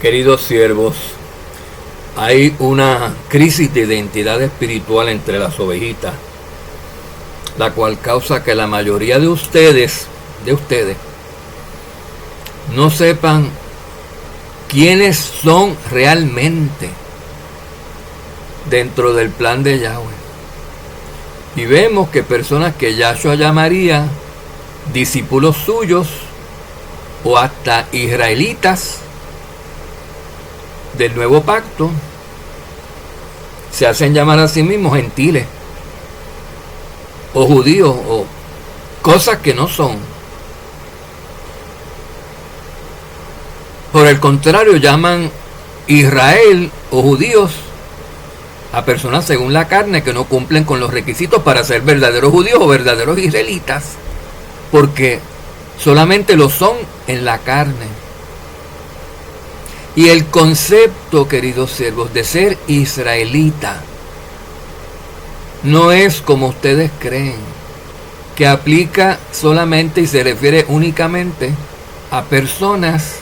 Queridos siervos, hay una crisis de identidad espiritual entre las ovejitas, la cual causa que la mayoría de ustedes no sepan quiénes son realmente dentro del plan de Yahweh. Y vemos que personas que Yahshua llamaría discípulos suyos o hasta israelitas del nuevo pacto se hacen llamar a sí mismos gentiles o judíos o cosas que no son. Por el contrario, llaman Israel o judíos a personas según la carne que no cumplen con los requisitos para ser verdaderos judíos o verdaderos israelitas, porque solamente lo son en la carne. Y el concepto, queridos siervos, de ser israelita no es como ustedes creen, que aplica solamente y se refiere únicamente a personas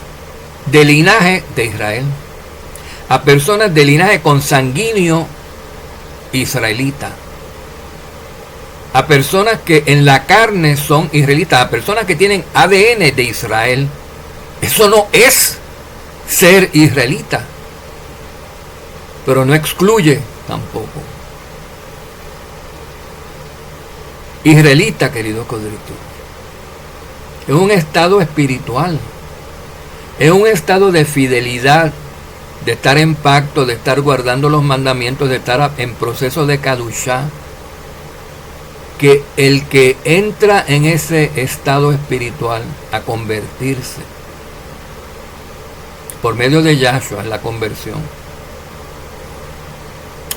de linaje de Israel, a personas de linaje consanguíneo israelita, a personas que en la carne son israelitas, a personas que tienen ADN de Israel. Eso no es ser israelita, pero no excluye tampoco. Israelita, querido Codrito, es un estado espiritual, es un estado de fidelidad, de estar en pacto, de estar guardando los mandamientos, de estar en proceso de Kadushá, que el que entra en ese estado espiritual a convertirse por medio de Yahshua, la conversión,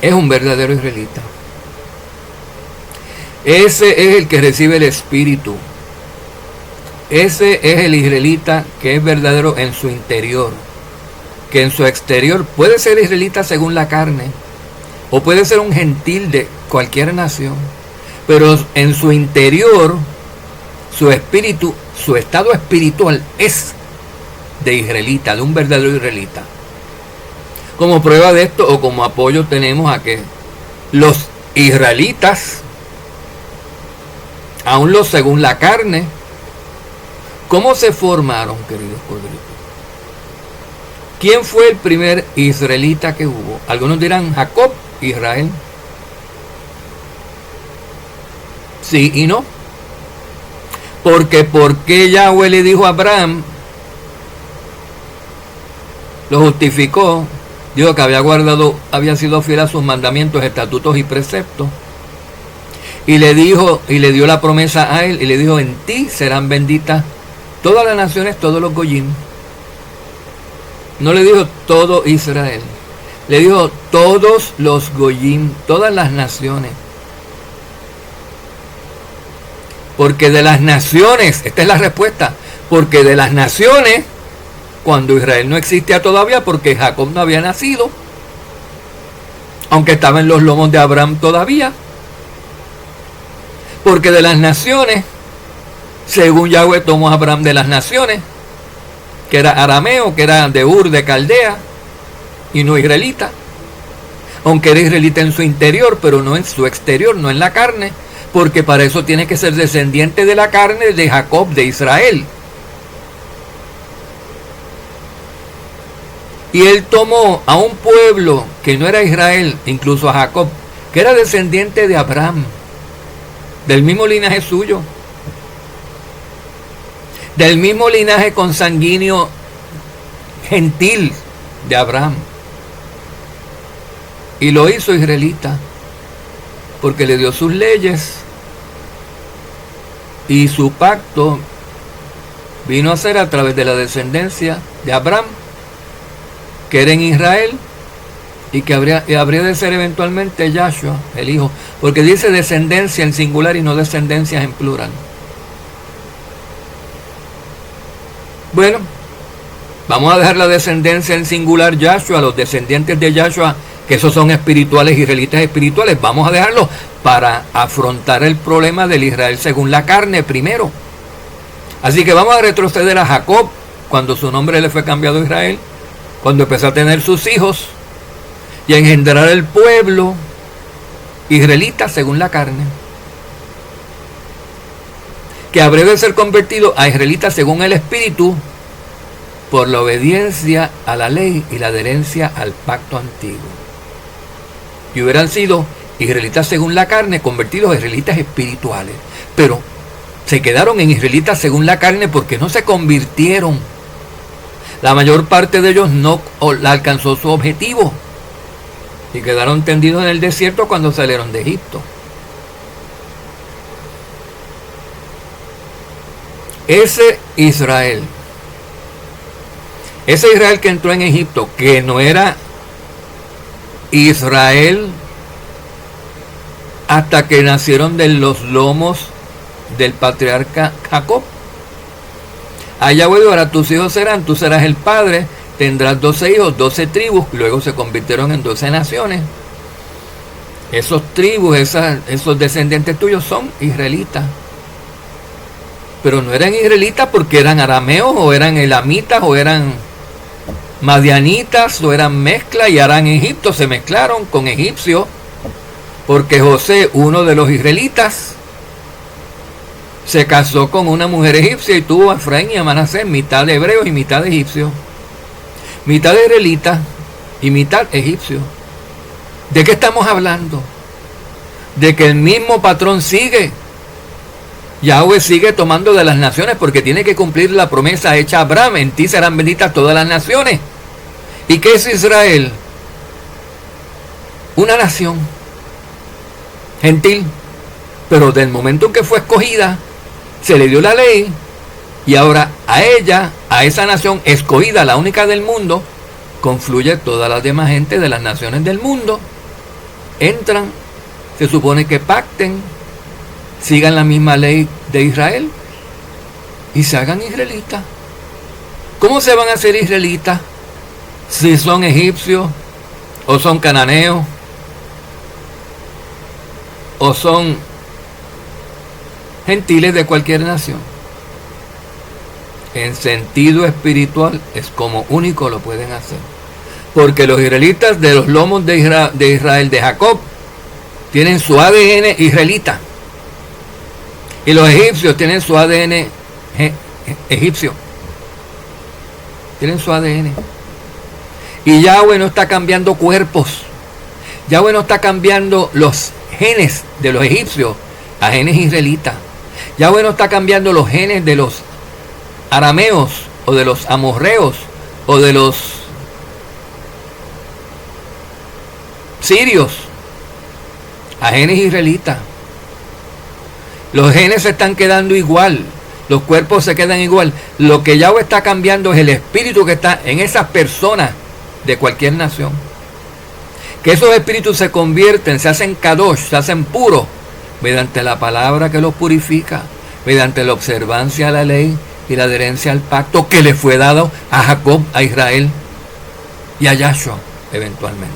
es un verdadero israelita. Ese es el que recibe el Espíritu. Ese es el israelita que es verdadero en su interior. Que en su exterior puede ser israelita según la carne, o puede ser un gentil de cualquier nación, pero en su interior, su espíritu, su estado espiritual es de israelita, de un verdadero israelita. Como prueba de esto, o como apoyo, tenemos a que los israelitas, aún los según la carne, ¿cómo se formaron, queridos codritos? ¿Quién fue el primer israelita que hubo? Algunos dirán Jacob, Israel. Sí y no. Porque ¿por qué Yahweh le dijo a Abraham? Lo justificó, dijo que había sido fiel a sus mandamientos, estatutos y preceptos. Y le dio la promesa a él, y le dijo: en ti serán benditas todas las naciones, todos los goyim. No le dijo todo Israel, le dijo todos los goyim, todas las naciones. Porque de las naciones, esta es la respuesta, porque de las naciones, cuando Israel no existía todavía, porque Jacob no había nacido, aunque estaba en los lomos de Abraham todavía, porque de las naciones, según Yahweh tomó a Abraham de las naciones, que era arameo, que era de Ur, de Caldea, y no israelita, aunque era israelita en su interior, pero no en su exterior, no en la carne, porque para eso tiene que ser descendiente de la carne de Jacob, de Israel. Y él tomó a un pueblo que no era Israel, incluso a Jacob, que era descendiente de Abraham, del mismo linaje suyo, del mismo linaje consanguíneo gentil de Abraham, y lo hizo israelita, porque le dio sus leyes, y su pacto vino a ser a través de la descendencia de Abraham, que era en Israel, y que habría de ser eventualmente Yahshua, el hijo, porque dice descendencia en singular y no descendencias en plural. Bueno, vamos a dejar la descendencia en singular Yahshua, los descendientes de Yahshua, que esos son espirituales, israelitas espirituales, vamos a dejarlos para afrontar el problema del Israel según la carne primero. Así que vamos a retroceder a Jacob, cuando su nombre le fue cambiado a Israel, cuando empezó a tener sus hijos y a engendrar el pueblo israelita según la carne, que habría de ser convertido a israelita según el espíritu por la obediencia a la ley y la adherencia al pacto antiguo. Y hubieran sido israelitas según la carne, convertidos a israelitas espirituales. Pero se quedaron en israelitas según la carne porque no se convirtieron. La mayor parte de ellos no alcanzó su objetivo y quedaron tendidos en el desierto cuando salieron de Egipto. Ese Israel que entró en Egipto, que no era Israel hasta que nacieron de los lomos del patriarca Jacob. Allá voy, ahora tus hijos serán, tú serás el padre, tendrás 12 hijos, 12 tribus, luego se convirtieron en 12 naciones. Esos tribus, esos descendientes tuyos son israelitas. Pero no eran israelitas porque eran arameos, o eran elamitas, o eran madianitas, o eran mezcla, y ahora en Egipto se mezclaron con egipcios, porque José, uno de los israelitas, se casó con una mujer egipcia y tuvo a Efraín y a Manasés, mitad de hebreos y mitad de egipcios, mitad de israelitas y mitad egipcios. ¿De qué estamos hablando? De que el mismo patrón sigue. Yahweh sigue tomando de las naciones porque tiene que cumplir la promesa hecha a Abraham: en ti serán benditas todas las naciones. ¿Y qué es Israel? Una nación gentil, pero del momento en que fue escogida, se le dio la ley, y ahora a ella, a esa nación escogida, la única del mundo, confluye todas las demás gente de las naciones del mundo. Entran, se supone que pacten, sigan la misma ley de Israel y se hagan israelitas. ¿Cómo se van a hacer israelitas si son egipcios, o son cananeos, o son gentiles de cualquier nación? En sentido espiritual es como único lo pueden hacer, porque los israelitas de los lomos de Israel, de Jacob, tienen su ADN israelita, y los egipcios tienen su ADN egipcio, tienen su ADN. Y Yahweh no está cambiando cuerpos, Yahweh no está cambiando los genes de los egipcios a genes israelitas. Yahweh no está cambiando los genes de los arameos, o de los amorreos, o de los sirios a genes israelitas. Los genes se están quedando igual, los cuerpos se quedan igual. Lo que Yahweh está cambiando es el espíritu que está en esas personas de cualquier nación. Que esos espíritus se convierten, se hacen kadosh, se hacen puros, mediante la palabra que los purifica, mediante la observancia a la ley y la adherencia al pacto que le fue dado a Jacob, a Israel y a Yahshua eventualmente.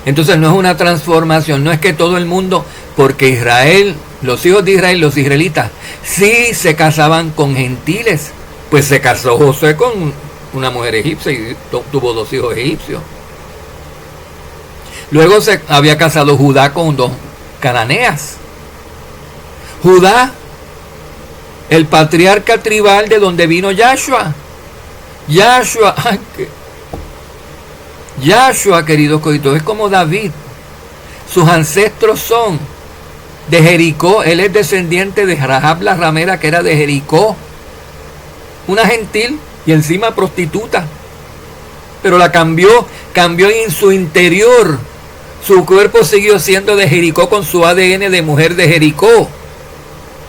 Entonces no es una transformación, no es que todo el mundo, porque Israel, los hijos de Israel, los israelitas, sí se casaban con gentiles. Pues se casó José con una mujer egipcia y tuvo 2 hijos egipcios. Luego se había casado Judá con 2 cananeas. Judá, el patriarca tribal de donde vino Yahshua. Yahshua, queridos coitos, es como David. Sus ancestros son de Jericó. Él es descendiente de Rahab la ramera, que era de Jericó, una gentil y encima prostituta, pero la cambió en su interior. Su cuerpo siguió siendo de Jericó con su ADN de mujer de Jericó,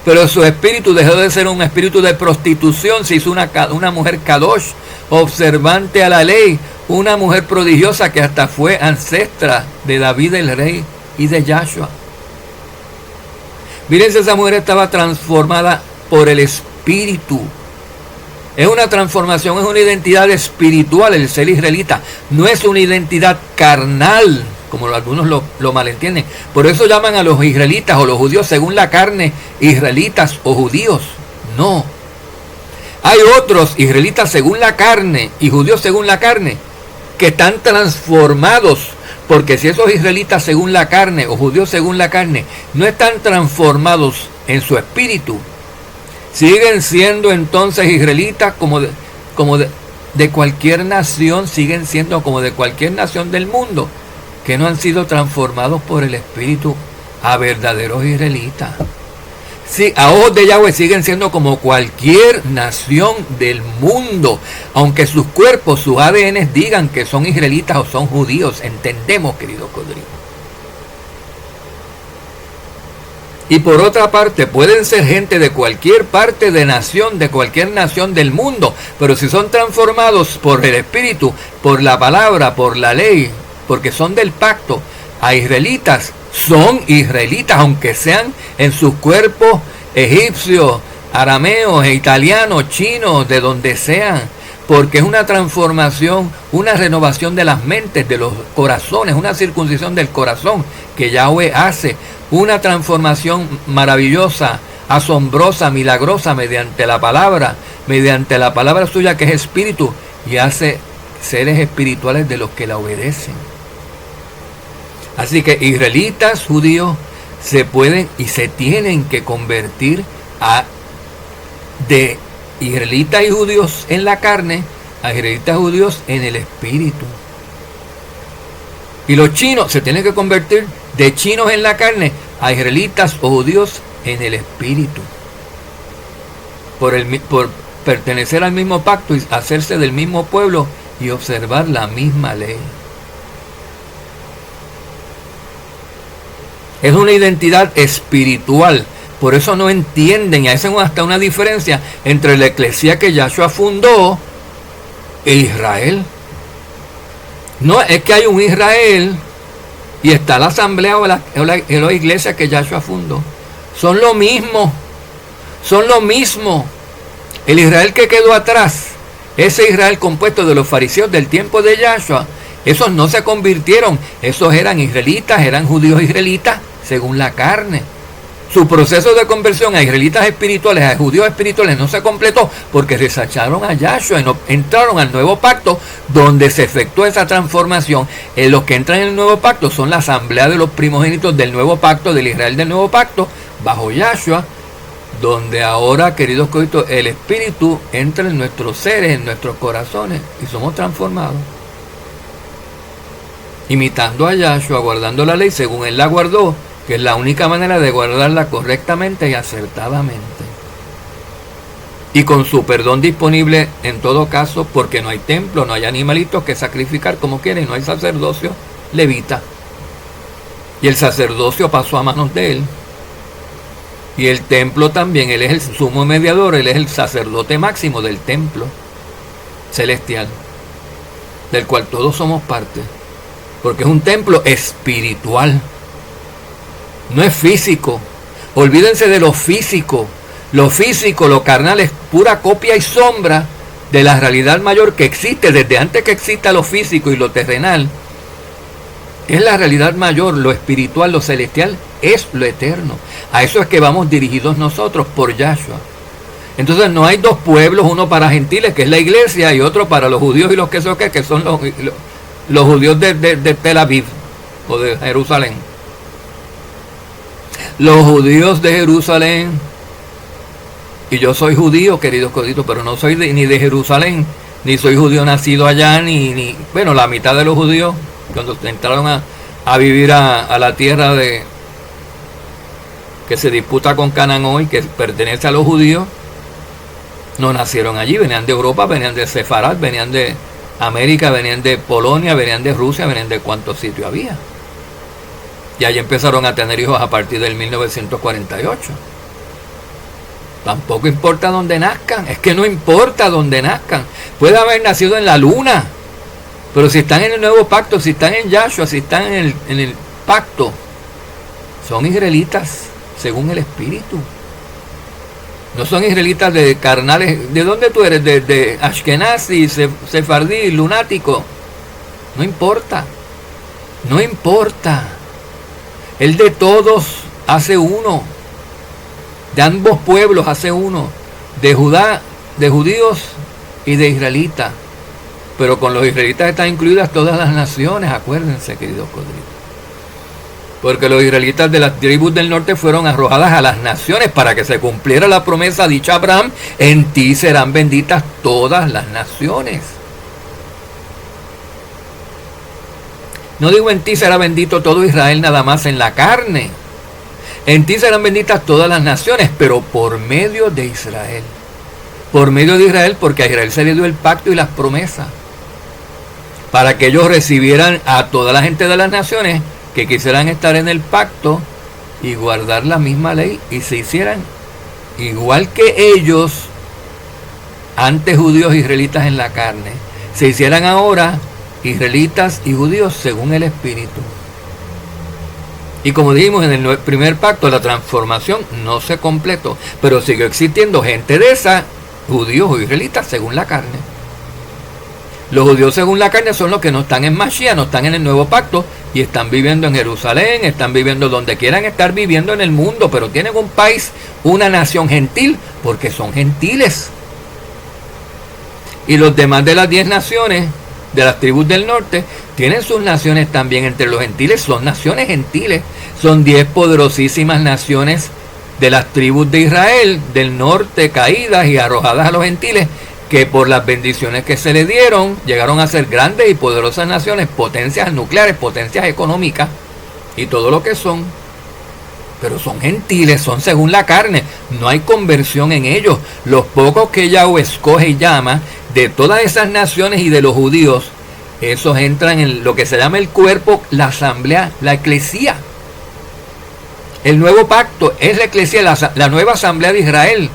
pero su espíritu dejó de ser un espíritu de prostitución, se hizo una mujer kadosh, observante a la ley, una mujer prodigiosa que hasta fue ancestra de David el rey y de Yahshua. Mírense, esa mujer estaba transformada por el espíritu. Es una transformación, es una identidad espiritual el ser israelita, no es una identidad carnal, como algunos lo malentienden. Por eso llaman a los israelitas o los judíos según la carne israelitas o judíos. No. Hay otros israelitas según la carne y judíos según la carne que están transformados, porque si esos israelitas según la carne o judíos según la carne no están transformados en su espíritu, siguen siendo entonces israelitas como de cualquier nación, siguen siendo como de cualquier nación del mundo, que no han sido transformados por el Espíritu a verdaderos israelitas. Sí, a ojos de Yahweh siguen siendo como cualquier nación del mundo, aunque sus cuerpos, sus ADN digan que son israelitas o son judíos. Entendemos, querido Codrigo. Y por otra parte, pueden ser gente de cualquier parte de nación, de cualquier nación del mundo, pero si son transformados por el Espíritu, por la palabra, por la ley, porque son del pacto, a israelitas, son israelitas, aunque sean en sus cuerpos egipcios, arameos, italianos, chinos, de donde sean, porque es una transformación, una renovación de las mentes, de los corazones, una circuncisión del corazón que Yahweh hace, una transformación maravillosa, asombrosa, milagrosa mediante la palabra suya que es espíritu, y hace seres espirituales de los que la obedecen. Así que israelitas, judíos, se pueden y se tienen que convertir de israelitas y judíos en la carne a israelitas y judíos en el espíritu. Y los chinos se tienen que convertir de chinos en la carne a israelitas o judíos en el espíritu. Por pertenecer al mismo pacto y hacerse del mismo pueblo y observar la misma ley. Es una identidad espiritual. Por eso no entienden y hacen hasta una diferencia entre la eclesía que Yahshua fundó e Israel. No es que hay un Israel y está la asamblea o la iglesia que Yahshua fundó. Son lo mismo. Son lo mismo. El Israel que quedó atrás, ese Israel compuesto de los fariseos del tiempo de Yahshua, esos no se convirtieron, esos eran israelitas, eran judíos israelitas según la carne. Su proceso de conversión a israelitas espirituales, a judíos espirituales, no se completó porque rechazaron a Yahshua y no entraron al nuevo pacto donde se efectuó esa transformación. Los que entran en el nuevo pacto son la asamblea de los primogénitos del nuevo pacto, del Israel del nuevo pacto, bajo Yahshua, donde ahora, queridos coitos, el espíritu entra en nuestros seres, en nuestros corazones y somos transformados. Imitando a Yahshua, guardando la ley según él la guardó, que es la única manera de guardarla correctamente y acertadamente. Y con su perdón disponible en todo caso, porque no hay templo, no hay animalitos que sacrificar como quieren, no hay sacerdocio levita. Y el sacerdocio pasó a manos de él. Y el templo también, él es el sumo mediador, él es el sacerdote máximo del templo celestial, del cual todos somos parte. Porque es un templo espiritual. No es físico. Olvídense de lo físico. Lo físico, lo carnal, es pura copia y sombra de la realidad mayor que existe desde antes que exista lo físico y lo terrenal. Es la realidad mayor, lo espiritual, lo celestial, es lo eterno. A eso es que vamos dirigidos nosotros por Yahshua. Entonces no hay dos pueblos, uno para gentiles, que es la iglesia, y otro para los judíos y los que son los judíos de Tel Aviv o de Jerusalén. Los judíos de Jerusalén, y yo soy judío, queridos coditos, pero no soy ni de Jerusalén, ni soy judío nacido allá, bueno, la mitad de los judíos, cuando entraron a vivir a la tierra que se disputa con Canaán hoy, que pertenece a los judíos, no nacieron allí, venían de Europa, venían de Sefarad, venían de América, venían de Polonia, venían de Rusia, venían de cuántos sitios había. Y allí empezaron a tener hijos a partir del 1948. Tampoco importa dónde nazcan, es que no importa dónde nazcan. Puede haber nacido en la luna, pero si están en el nuevo pacto, si están en Yahshua, si están en el pacto, son israelitas según el Espíritu. No son israelitas de carnales. ¿De dónde tú eres? De Ashkenazi, sefardí, lunático. No importa. No importa. Él de todos hace uno. De ambos pueblos hace uno. De Judá de judíos y de israelitas. Pero con los israelitas están incluidas todas las naciones, acuérdense, queridos codritos. Porque los israelitas de las tribus del norte fueron arrojadas a las naciones para que se cumpliera la promesa dicha a Abraham: en ti serán benditas todas las naciones. No digo en ti será bendito todo Israel nada más en la carne. En ti serán benditas todas las naciones, pero por medio de Israel. Por medio de Israel, porque a Israel se le dio el pacto y las promesas, para que ellos recibieran a toda la gente de las naciones que quisieran estar en el pacto y guardar la misma ley, y se hicieran igual que ellos, antes judíos e israelitas en la carne, se hicieran ahora israelitas y judíos según el Espíritu. Y como dijimos en el primer pacto, la transformación no se completó, pero siguió existiendo gente de esa, judíos o israelitas según la carne. Los judíos según la carne son los que no están en Mashiach, no están en el nuevo pacto, y están viviendo en Jerusalén, están viviendo donde quieran estar viviendo en el mundo, pero tienen un país, una nación gentil, porque son gentiles. Y los demás de las 10 naciones, de las tribus del norte, tienen sus naciones también entre los gentiles, son naciones gentiles, son 10 poderosísimas naciones de las tribus de Israel, del norte, caídas y arrojadas a los gentiles, que por las bendiciones que se le dieron, llegaron a ser grandes y poderosas naciones, potencias nucleares, potencias económicas, y todo lo que son. Pero son gentiles, son según la carne, no hay conversión en ellos. Los pocos que Yahweh escoge y llama, de todas esas naciones y de los judíos, esos entran en lo que se llama el cuerpo, la asamblea, la eclesía. El nuevo pacto es la eclesía, la nueva asamblea de Israel.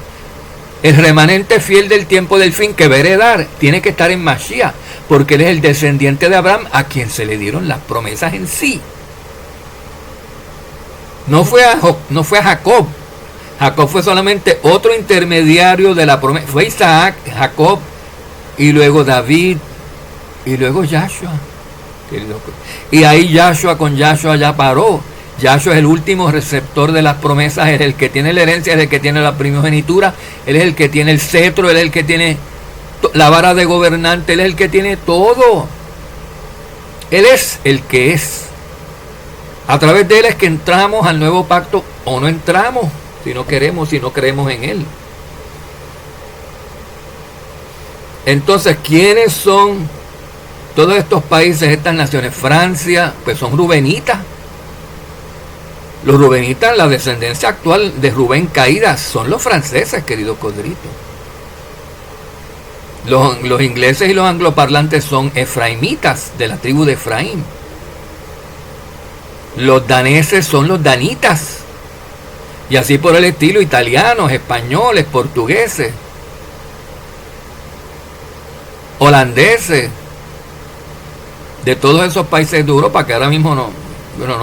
El remanente fiel del tiempo del fin que va a heredar tiene que estar en Mashiach, porque él es el descendiente de Abraham, a quien se le dieron las promesas en sí. No fue a Jacob. Jacob fue solamente otro intermediario de la promesa. Fue Isaac, Jacob, y luego David, y luego Yahshua. Y ahí Yahshua con Yahshua ya paró. Yahshua es el último receptor de las promesas, es el que tiene la herencia, es el que tiene la primogenitura, él es el que tiene el cetro, él es el que tiene la vara de gobernante, él es el que tiene todo. Él es el que es. A través de él es que entramos al nuevo pacto o no entramos, si no queremos, si no creemos en él. Entonces, ¿quiénes son todos estos países, estas naciones? Francia, pues son rubenitas. Los rubenitas, la descendencia actual de Rubén caída, son los franceses, queridos codritos. Los ingleses y los angloparlantes son efraimitas, de la tribu de Efraín. Los daneses son los danitas. Y así por el estilo, italianos, españoles, portugueses, holandeses, de todos esos países de Europa, que ahora mismo no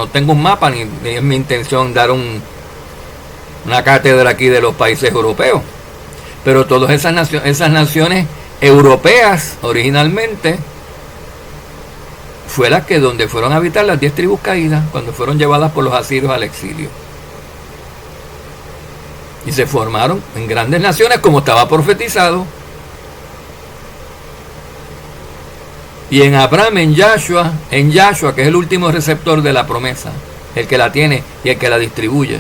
tengo un mapa, ni es mi intención dar una cátedra aquí de los países europeos. Pero todas esas naciones europeas originalmente fue las que donde fueron a habitar las 10 tribus caídas, cuando fueron llevadas por los asirios al exilio. Y se formaron en grandes naciones como estaba profetizado. Y en Abraham, en Yahshua, que es el último receptor de la promesa, el que la tiene y el que la distribuye,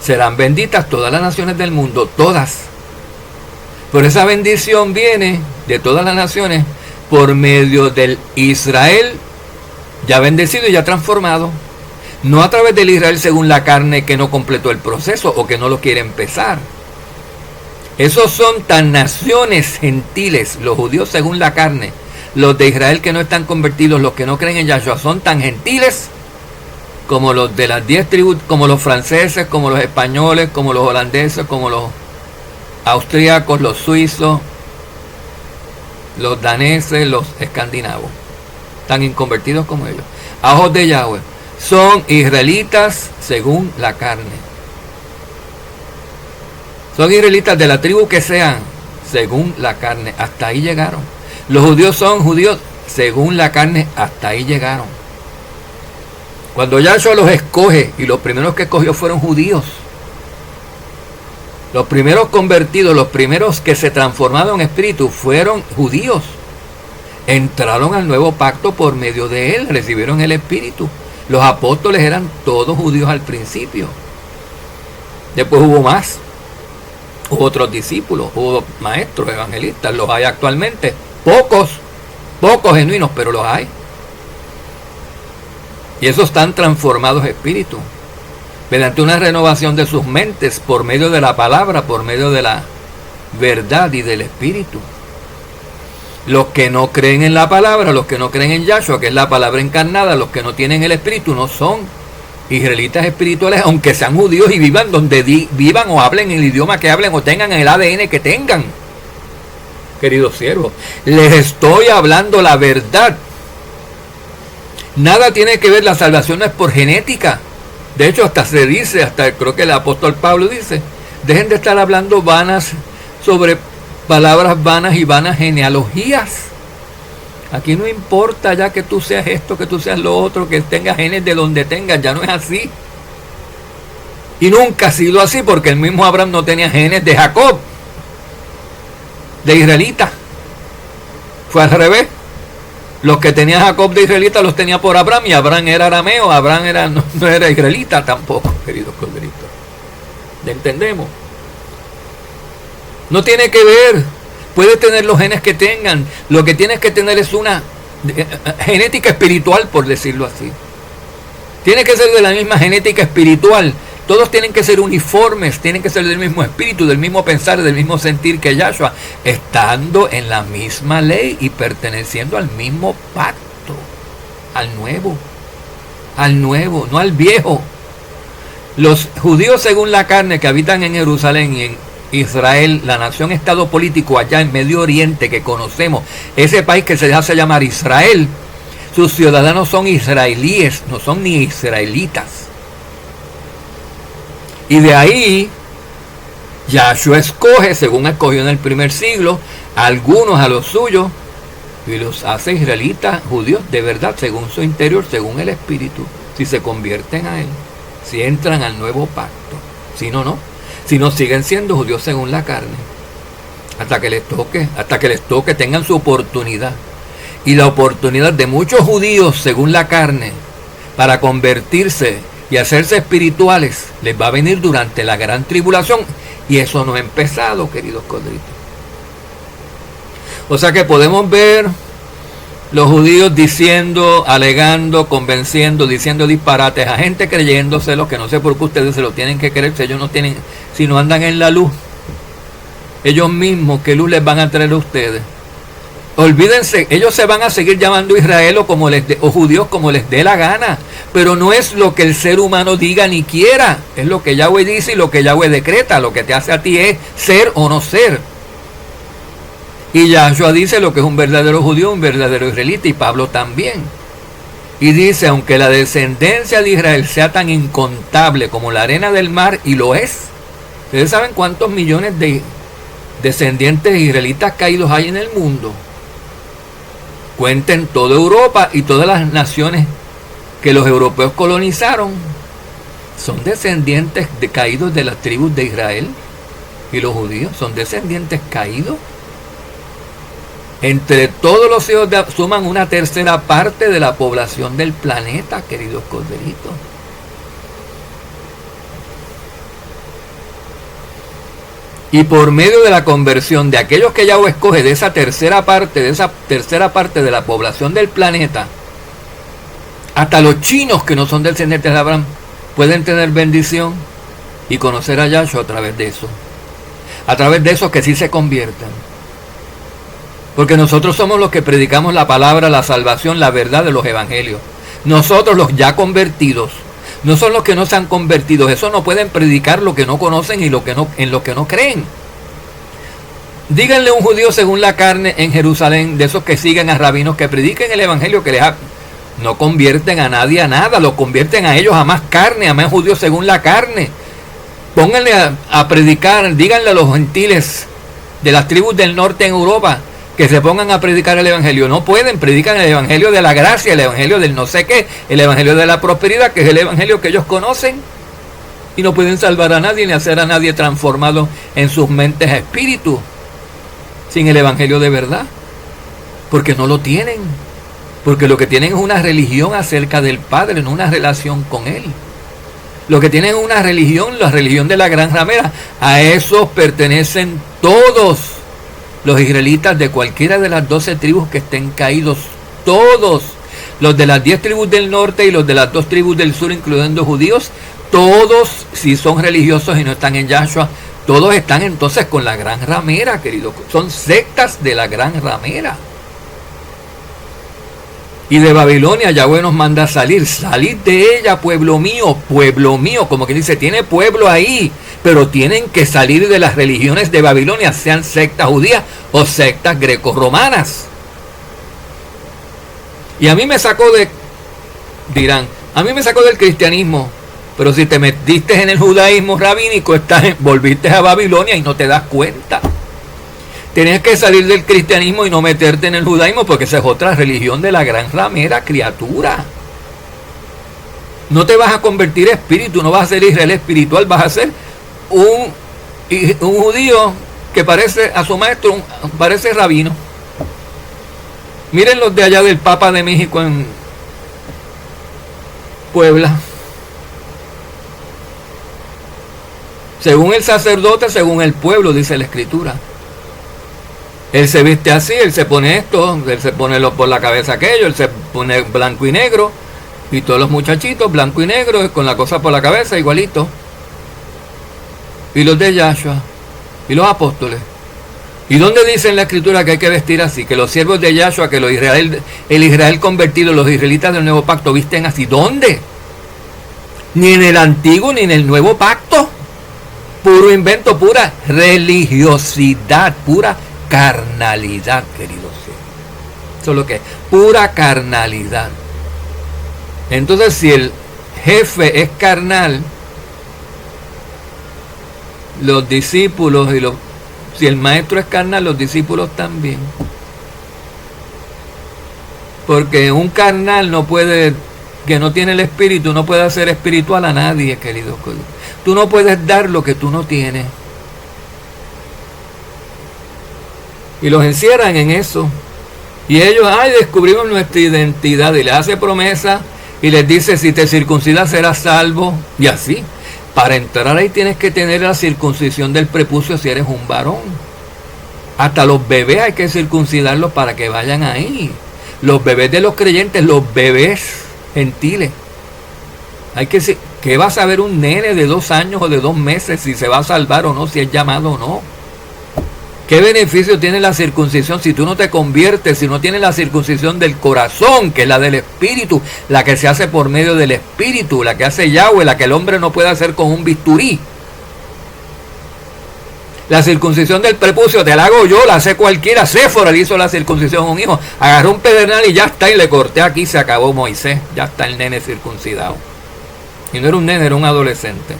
serán benditas todas las naciones del mundo, todas. Pero esa bendición viene de todas las naciones por medio del Israel ya bendecido y ya transformado. No a través del Israel según la carne, que no completó el proceso o que no lo quiere empezar. Esos son tan naciones gentiles, los judíos según la carne. Los de Israel que no están convertidos, los que no creen en Yahshua, son tan gentiles como los de las 10 tribus, como los franceses, como los españoles, como los holandeses, como los austríacos, los suizos, los daneses, los escandinavos, tan inconvertidos como ellos. A ojos de Yahweh, son israelitas según la carne. Son israelitas de la tribu que sean, según la carne. Hasta ahí llegaron. Los judíos son judíos según la carne, hasta ahí llegaron. Cuando Yahshua los escoge, y los primeros que escogió fueron judíos. Los primeros convertidos, los primeros que se transformaron en espíritu fueron judíos. Entraron al nuevo pacto por medio de él, recibieron el espíritu. Los apóstoles eran todos judíos al principio. Después hubo más. Hubo otros discípulos, hubo maestros, evangelistas, los hay actualmente. Pocos genuinos, pero los hay. Y esos están transformados espíritus, mediante una renovación de sus mentes, por medio de la palabra, por medio de la verdad y del espíritu. Los que no creen en la palabra, los que no creen en Yahshua, que es la palabra encarnada, los que no tienen el espíritu, no son israelitas espirituales, aunque sean judíos y vivan donde vivan o hablen el idioma que hablen o tengan el ADN que tengan. Queridos siervos, les estoy hablando la verdad. Nada tiene que ver, la salvación no es por genética. De hecho, hasta se dice, hasta creo que el apóstol Pablo dice, dejen de estar hablando vanas sobre palabras vanas y vanas genealogías. Aquí no importa ya que tú seas esto, que tú seas lo otro, que tengas genes de donde tengas, ya no es así. Y nunca ha sido así, porque el mismo Abraham no tenía genes de Jacob, de israelita. Fue al revés. Los que tenía Jacob de israelita los tenía por Abraham, y Abraham era arameo, Abraham no era israelita tampoco, queridos corderitos. ¿Le entendemos? No tiene que ver. Puede tener los genes que tengan. Lo que tienes que tener es una genética espiritual, por decirlo así. Tiene que ser de la misma genética espiritual. Todos tienen que ser uniformes, tienen que ser del mismo espíritu, del mismo pensar, del mismo sentir que Yahshua, estando en la misma ley y perteneciendo al mismo pacto, al nuevo, no al viejo. Los judíos según la carne que habitan en Jerusalén y en Israel, la nación estado político allá en Medio Oriente que conocemos, ese país que se hace llamar Israel, sus ciudadanos son israelíes, no son ni israelitas. Y de ahí Yahshua escoge, según escogió en el primer siglo, algunos a los suyos y los hace israelitas, judíos de verdad, según su interior, según el espíritu, si se convierten a él, si entran al nuevo pacto. Si no, no. Si no, siguen siendo judíos según la carne, hasta que les toque, tengan su oportunidad. Y la oportunidad de muchos judíos según la carne para convertirse y hacerse espirituales les va a venir durante la gran tribulación, y eso no ha empezado, queridos corderitos. O sea que podemos ver los judíos diciendo, alegando, convenciendo, diciendo disparates a gente creyéndose lo que no sé por qué ustedes se lo tienen que creer, si ellos no tienen, si no andan en la luz, ellos mismos, ¿qué luz les van a traer a ustedes? Olvídense, ellos se van a seguir llamando Israel o judíos como les dé la gana, pero no es lo que el ser humano diga ni quiera, es lo que Yahweh dice y lo que Yahweh decreta. Lo que te hace a ti es ser o no ser. Y Yahshua dice lo que es un verdadero judío, un verdadero israelita, y Pablo también. Y dice, aunque la descendencia de Israel sea tan incontable como la arena del mar, y lo es. ¿Ustedes saben cuántos millones de descendientes israelitas caídos hay en el mundo? Cuenten toda Europa y todas las naciones que los europeos colonizaron. Son descendientes de caídos de las tribus de Israel. Y los judíos son descendientes caídos. Entre todos los hijos suman una tercera parte de la población del planeta, queridos corderitos. Y por medio de la conversión de aquellos que Yahweh escoge de esa tercera parte de la población del planeta, hasta los chinos que no son descendientes de Abraham pueden tener bendición y conocer a Yahshua a través de eso. A través de esos que sí se conviertan. Porque nosotros somos los que predicamos la palabra, la salvación, la verdad de los evangelios. Nosotros los ya convertidos. No son los que no se han convertido. Eso no pueden predicar lo que no conocen y en lo que no creen. Díganle a un judío según la carne en Jerusalén, de esos que siguen a rabinos que prediquen el evangelio, que no convierten a nadie a nada, lo convierten a ellos a más carne, a más judíos según la carne. Pónganle a predicar, díganle a los gentiles de las tribus del norte en Europa que se pongan a predicar el evangelio. No pueden, predican el evangelio de la gracia, el evangelio del no sé qué, el evangelio de la prosperidad, que es el evangelio que ellos conocen. Y no pueden salvar a nadie ni hacer a nadie transformado en sus mentes a espíritu sin el evangelio de verdad. Porque no lo tienen. Porque lo que tienen es una religión acerca del Padre, no una relación con Él. Lo que tienen es una religión, la religión de la gran ramera. A esos pertenecen todos los israelitas de cualquiera de las 12 tribus que estén caídos. Todos. Los de las 10 tribus del norte y los de las 2 tribus del sur, incluyendo judíos. Todos, si son religiosos y no están en Yahshua, todos están entonces con la gran ramera, queridos. Son sectas de la gran ramera. Y de Babilonia Yahweh nos manda a salir. Salid de ella, pueblo mío, como que dice, tiene pueblo ahí, pero tienen que salir de las religiones de Babilonia, sean sectas judías o sectas grecorromanas. Y a mí me sacó dirán, a mí me sacó del cristianismo, pero si te metiste en el judaísmo rabínico, volviste a Babilonia y no te das cuenta. Tienes que salir del cristianismo y no meterte en el judaísmo, porque esa es otra religión de la gran ramera, criatura. No te vas a convertir en espíritu, no vas a ser Israel espiritual, vas a ser un judío que parece a su maestro, parece rabino. Miren los de allá del Papa de México en Puebla. Según el sacerdote, según el pueblo, dice la Escritura. Él se viste así, él se pone esto, él se pone por la cabeza aquello, él se pone blanco y negro. Y todos los muchachitos, blanco y negro, con la cosa por la cabeza, igualito. Y los de Yahshua, y los apóstoles. ¿Y dónde dice en la Escritura que hay que vestir así? Que los siervos de Yahshua, que el Israel convertido, los israelitas del Nuevo Pacto visten así. ¿Dónde? Ni en el Antiguo ni en el Nuevo Pacto. Puro invento, pura religiosidad, pura carnalidad, queridos. Eso es lo que es, pura carnalidad. Entonces, si el jefe es carnal, los discípulos si el maestro es carnal, los discípulos también. Porque un carnal que no tiene el espíritu, no puede hacer espiritual a nadie, queridos. Tú no puedes dar lo que tú no tienes. Y los encierran en eso. Y ellos, descubrimos nuestra identidad. Y les hace promesa y les dice, si te circuncidas serás salvo. Y así. Para entrar ahí tienes que tener la circuncisión del prepucio si eres un varón. Hasta los bebés hay que circuncidarlos para que vayan ahí. Los bebés de los creyentes, los bebés gentiles. ¿Qué va a saber un nene de 2 años o de 2 meses si se va a salvar o no, si es llamado o no? ¿Qué beneficio tiene la circuncisión si tú no te conviertes, si no tienes la circuncisión del corazón, que es la del espíritu, la que se hace por medio del espíritu, la que hace Yahweh, la que el hombre no puede hacer con un bisturí? La circuncisión del prepucio te la hago yo, la hace cualquiera. Séfora le hizo la circuncisión a un hijo, agarró un pedernal y ya está, y le corté aquí, se acabó Moisés, ya está el nene circuncidado. Y no era un nene, era un adolescente.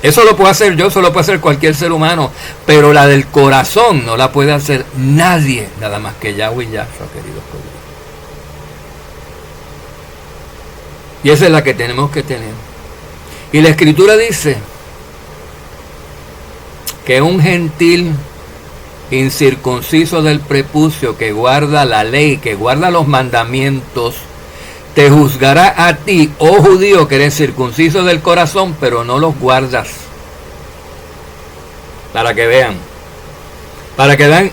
Eso lo puedo hacer yo, eso lo puede hacer cualquier ser humano, pero la del corazón no la puede hacer nadie, nada más que Yahweh y Yahshua, queridos colegas. Y esa es la que tenemos que tener. Y la Escritura dice que un gentil incircunciso del prepucio que guarda la ley, que guarda los mandamientos, te juzgará a ti, oh judío, que eres circunciso del corazón, pero no los guardas. Para que vean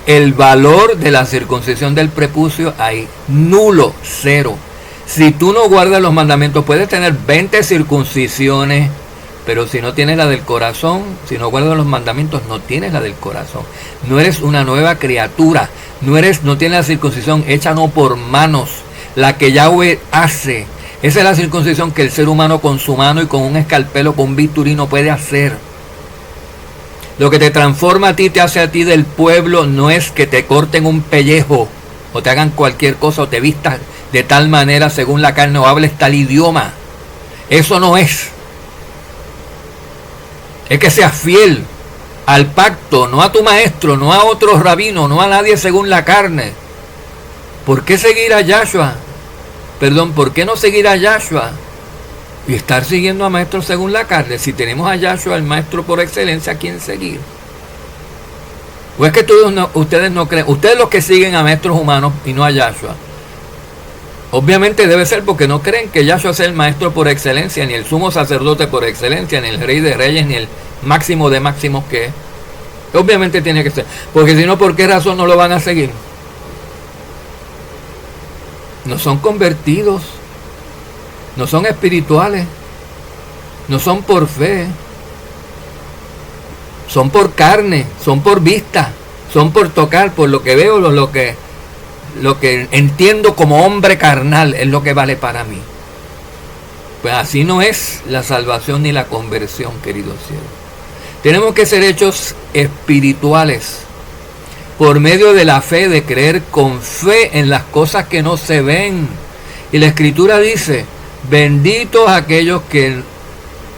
el valor de la circuncisión del prepucio ahí, nulo, cero. Si tú no guardas los mandamientos, puedes tener 20 circuncisiones, pero si no tienes la del corazón, si no guardas los mandamientos, no tienes la del corazón. No eres una nueva criatura, no tienes la circuncisión hecha no por manos, la que Yahweh hace. Esa es la circuncisión que el ser humano con su mano y con un escalpelo, con un bisturí no puede hacer. Lo que te transforma a ti, te hace a ti del pueblo, no es que te corten un pellejo o te hagan cualquier cosa o te vistas de tal manera según la carne o hables tal idioma. Eso no es. Es que seas fiel al pacto, no a tu maestro, no a otro rabino, no a nadie según la carne. ¿Por qué seguir a Yahshua? ¿Por qué no seguir a Yahshua? y estar siguiendo a maestros según la carne, si tenemos a Yahshua, el maestro por excelencia, ¿a quién seguir? ¿O es que ustedes no creen? Ustedes los que siguen a maestros humanos y no a Yahshua. Obviamente debe ser porque no creen que Yahshua sea el maestro por excelencia, ni el sumo sacerdote por excelencia, ni el rey de reyes, ni el máximo de máximos que es. Obviamente tiene que ser. Porque si no, ¿por qué razón no lo van a seguir? No son convertidos. No son espirituales. No son por fe. Son por carne, son por vista, son por tocar, por lo que veo, lo que entiendo como hombre carnal es lo que vale para mí. Pues así no es la salvación ni la conversión, queridos cielos. Tenemos que ser hechos espirituales por medio de la fe, de creer con fe en las cosas que no se ven. Y la Escritura dice, benditos aquellos que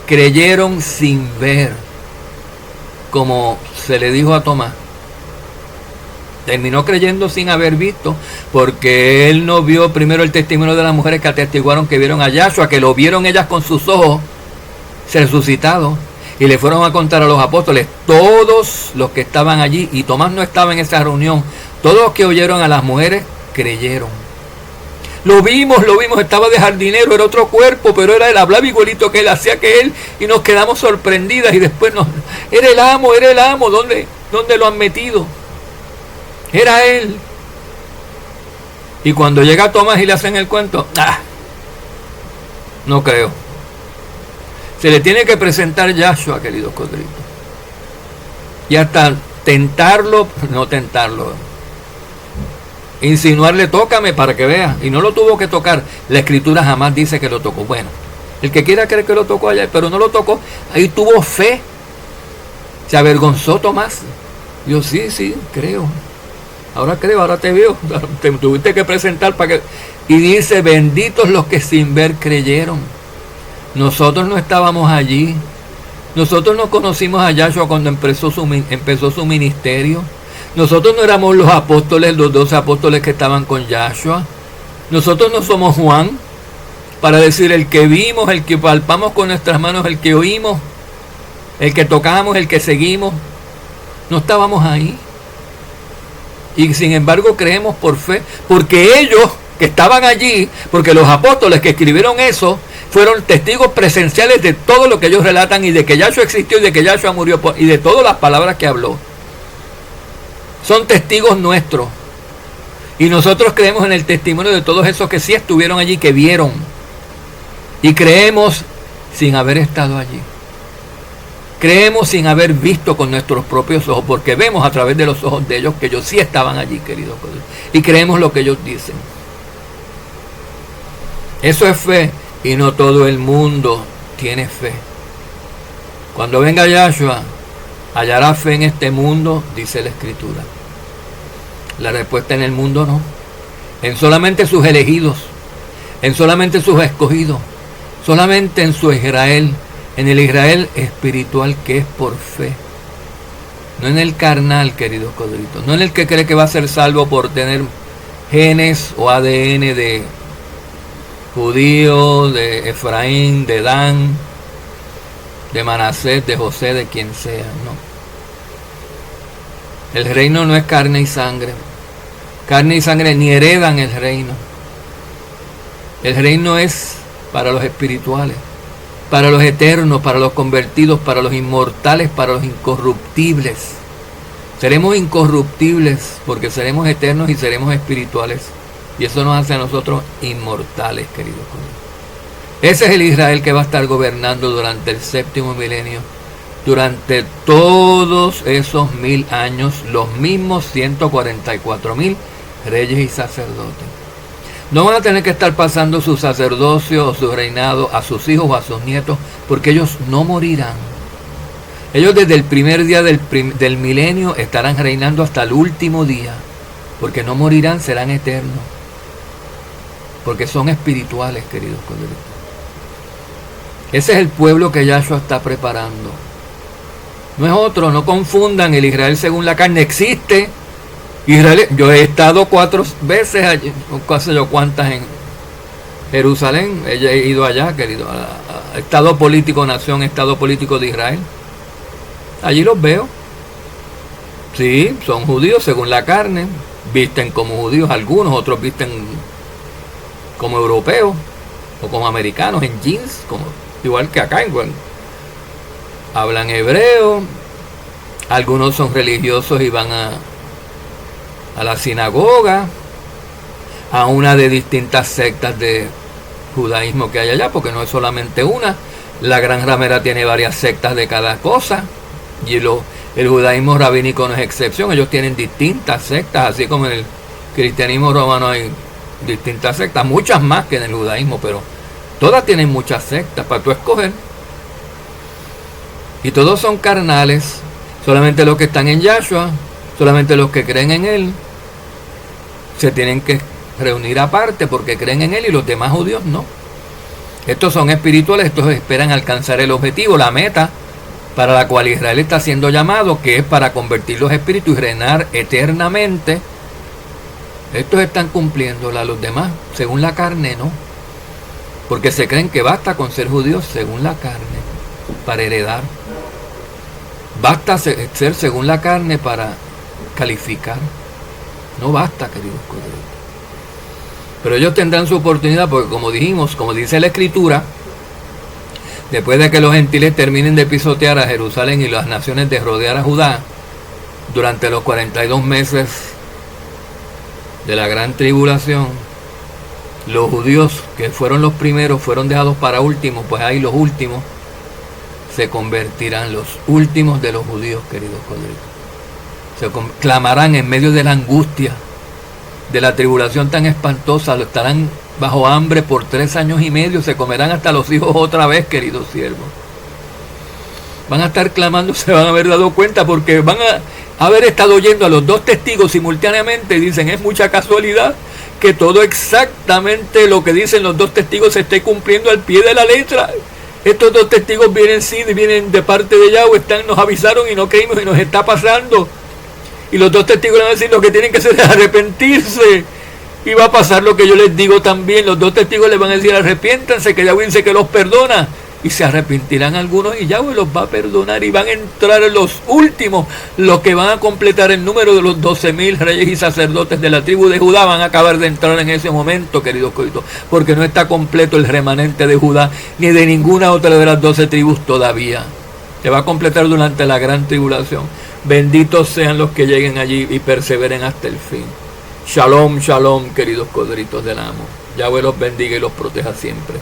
creyeron sin ver. Como se le dijo a Tomás, terminó creyendo sin haber visto, porque él no vio primero el testimonio de las mujeres que atestiguaron que vieron a Yahshua, que lo vieron ellas con sus ojos resucitado, y le fueron a contar a los apóstoles, todos los que estaban allí, y Tomás no estaba en esa reunión, todos los que oyeron a las mujeres creyeron. Lo vimos, estaba de jardinero, era otro cuerpo, pero era él, hablaba igualito que él, hacía que él, y nos quedamos sorprendidas, y después era el amo, ¿dónde lo han metido? Era él. Y cuando llega Tomás y le hacen el cuento, no creo. Se le tiene que presentar Yahshua, queridos codritos. Y hasta insinuarle, tócame para que vea. Y no lo tuvo que tocar. La Escritura jamás dice que lo tocó. Bueno, el que quiera creer que lo tocó allá, pero no lo tocó, ahí tuvo fe. Se avergonzó Tomás. Yo sí, creo. Ahora creo, ahora te veo. Te tuviste que presentar para que... Y dice, benditos los que sin ver creyeron. Nosotros no estábamos allí. Nosotros no conocimos a Yahshua cuando empezó su ministerio. Nosotros no éramos los apóstoles, los 12 apóstoles que estaban con Yahshua. Nosotros no somos Juan para decir el que vimos, el que palpamos con nuestras manos, el que oímos, el que tocamos, el que seguimos. No estábamos ahí. Y sin embargo creemos por fe, porque ellos que estaban allí, porque los apóstoles que escribieron eso, fueron testigos presenciales de todo lo que ellos relatan y de que Yahshua existió y de que Yahshua murió y de todas las palabras que habló. Son testigos nuestros. Y nosotros creemos en el testimonio de todos esos que sí estuvieron allí, que vieron. Y creemos sin haber estado allí. Creemos sin haber visto con nuestros propios ojos, porque vemos a través de los ojos de ellos que ellos sí estaban allí, queridos. Y creemos lo que ellos dicen. Eso es fe, y no todo el mundo tiene fe. Cuando venga Yahshua, hallará fe en este mundo, dice la Escritura. La respuesta en el mundo no. En solamente sus elegidos, en solamente sus escogidos, solamente en su Israel, en el Israel espiritual que es por fe. No en el carnal, queridos codritos. No en el que cree que va a ser salvo por tener genes o ADN de judío, de Efraín, de Dan, de Manasés, de José, de quien sea, no. El reino no es carne y sangre. Carne y sangre ni heredan el reino. El reino es para los espirituales, para los eternos, para los convertidos, para los inmortales, para los incorruptibles. Seremos incorruptibles porque seremos eternos y seremos espirituales. Y eso nos hace a nosotros inmortales, queridos. Ese es el Israel que va a estar gobernando durante el 7º milenio. Durante todos esos 1000 años, los mismos 144,000 reyes y sacerdotes. No van a tener que estar pasando su sacerdocio o su reinado a sus hijos o a sus nietos, porque ellos no morirán. Ellos desde el primer día del milenio estarán reinando hasta el último día, porque no morirán, serán eternos. Porque son espirituales, queridos colegas. Ese es el pueblo que Yahshua está preparando. No es otro, no confundan el Israel según la carne. Existe Israel. Yo he estado 4 veces allí, no sé yo cuántas, Jerusalén, ella ha ido allá, querido, a Estado político nación, Estado político de Israel. Allí los veo. Sí, son judíos según la carne, visten como judíos algunos, otros visten como europeos o como americanos en jeans, como igual que acá en hablan hebreo, algunos son religiosos y van a la sinagoga, a una de distintas sectas de judaísmo que hay allá, porque no es solamente una, la Gran Ramera tiene varias sectas de cada cosa, y el judaísmo rabínico no es excepción, ellos tienen distintas sectas, así como en el cristianismo romano hay distintas sectas, muchas más que en el judaísmo, pero todas tienen muchas sectas para tú escoger. Y todos son carnales, solamente los que están en Yahshua, solamente los que creen en Él, se tienen que reunir aparte porque creen en Él y los demás judíos no. Estos son espirituales, estos esperan alcanzar el objetivo, la meta para la cual Israel está siendo llamado, que es para convertir los espíritus y reinar eternamente. Estos están cumpliéndola, los demás, según la carne, no. Porque se creen que basta con ser judíos según la carne para heredar. Basta ser según la carne para calificar. No basta, queridos corderitos. Pero ellos tendrán su oportunidad porque, como dijimos, como dice la Escritura, después de que los gentiles terminen de pisotear a Jerusalén y las naciones de rodear a Judá, durante los 42 meses de la gran tribulación, los judíos que fueron los primeros fueron dejados para últimos, pues ahí los últimos se convertirán, los últimos de los judíos, queridos corderitos. Clamarán en medio de la angustia, de la tribulación tan espantosa, estarán bajo hambre por 3 años y medio, se comerán hasta los hijos otra vez, queridos siervos. Van a estar clamando, se van a haber dado cuenta, porque van a haber estado oyendo a los 2 testigos simultáneamente y dicen, es mucha casualidad que todo exactamente lo que dicen los 2 testigos se esté cumpliendo al pie de la letra. Estos 2 testigos vienen de parte de Yahweh, nos avisaron y no creímos y nos está pasando. Y los 2 testigos le van a decir lo que tienen que hacer es arrepentirse. Y va a pasar lo que yo les digo también. Los 2 testigos les van a decir arrepiéntanse, que Yahweh dice que los perdona. Y se arrepentirán algunos y Yahweh los va a perdonar. Y van a entrar los últimos, los que van a completar el número de los 12,000 reyes y sacerdotes de la tribu de Judá. Van a acabar de entrar en ese momento, queridos coitos, porque no está completo el remanente de Judá, ni de ninguna otra de las 12 tribus todavía. Se va a completar durante la gran tribulación. Benditos sean los que lleguen allí y perseveren hasta el fin. Shalom, shalom, queridos corderitos del amo. Yahweh los bendiga y los proteja siempre.